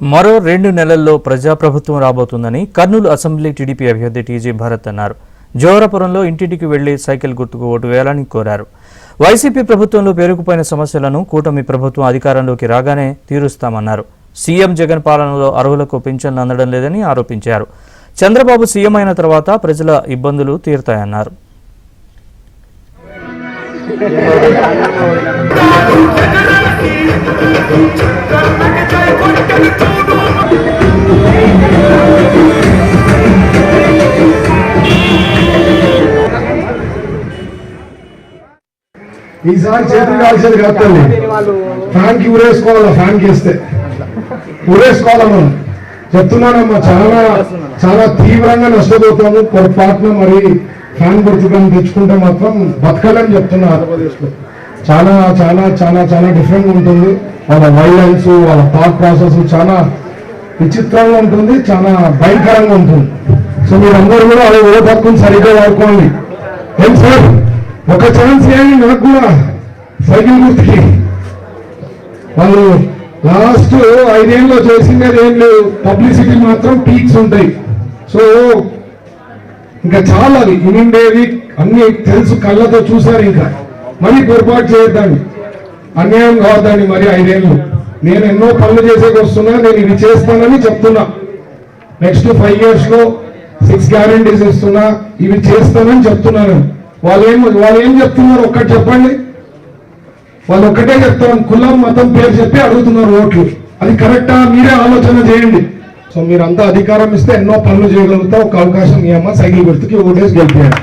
మరో 2 నెలల్లో ప్రజాప్రభుత్వం రాబోతుందని కర్నూలు అసెంబ్లీ టీడీపీ అభ్యర్థి టీజీ భరత్ అన్నారు. జోహరపురంలో ఇంటింటికి వెళ్లి సైకిల్ గుర్తుకు ఓటు వేయాలని కోరారు. వైసీపీ ప్రభుత్వంలో పేరుకుపోయిన సమస్యలను కూటమి ప్రభుత్వం అధికారంలోకి రాగానే తీరుస్తామన్నారు. సీఎం జగన్ పాలనలో అర్హులకు పింఛన్లు అందడం లేదని ఆరోపించారు. చంద్రబాబు సీఎం అయిన తర్వాత ప్రజల ఇబ్బందులు తీరుతాయన్నారు. ఈసారి చేతులు కాల్చేది కాదండి, ఫ్యాన్కి ఊరేసుకోవాలా, ఫ్యాన్కి వేస్తే ఊరేసుకోవాలా. మనం చెప్తున్నానమ్మా, చాలా చాలా తీవ్రంగా నష్టపోతాము. పొరపాటున మరి ఫ్యాన్ గుర్తుకొని తెచ్చుకుంటే మాత్రం బతకాలని చెప్తున్నా. ఆంధ్రప్రదేశ్లో చాలా చాలా చాలా చాలా డిఫరెంట్గా ఉంటుంది. వాళ్ళ వైలెన్స్, వాళ్ళ థాట్ ప్రాసెస్ చాలా విచిత్రంగా ఉంటుంది, చాలా భయంకరంగా ఉంటుంది. సో మీరందరూ కూడా అది ఓటు హక్కుని సరిగ్గా వాడుకోండి. ఏం సార్, ఒక ఛాన్స్ ఇవ్వండి నాకు కూడా సైకిల్ గుర్తుకి. వాళ్ళు లాస్ట్ 5 ఏళ్ళలో చేసింది ఏం లేదు, పబ్లిసిటీ మాత్రం పీక్స్ ఉంటాయి. సో ఇంకా చాలా అది ఇనిండేవి అన్ని తెలుసు, కళ్ళతో చూసారు. ఇంకా మరీ పొరపాటు చేయొద్దండి, అన్యాయం కావద్దండి. మరి 5 ఏళ్ళు నేను ఎన్నో పనులు చేసేకి వస్తున్నా, నేను ఇవి చేస్తానని చెప్తున్నా. నెక్స్ట్ 5 years లో 6 గ్యారంటీస్ ఇస్తున్నా, ఇవి చేస్తానని చెప్తున్నాను. వాళ్ళు ఏం చెప్తున్నారు ఒక్కటి చెప్పండి. వాళ్ళు ఒక్కటే చెప్తారు, కులం మతం పేరు చెప్పి అడుగుతున్నారు ఓట్లు. అది కరెక్టా? మీరే ఆలోచన చేయండి. సో మీరంతా అధికారం ఇస్తే ఎన్నో పనులు చేయగలుగుతా. ఒక అవకాశం ఈ అమ్మ సైకిల్ గుర్తుకి ఓటేసి గెలిపారు.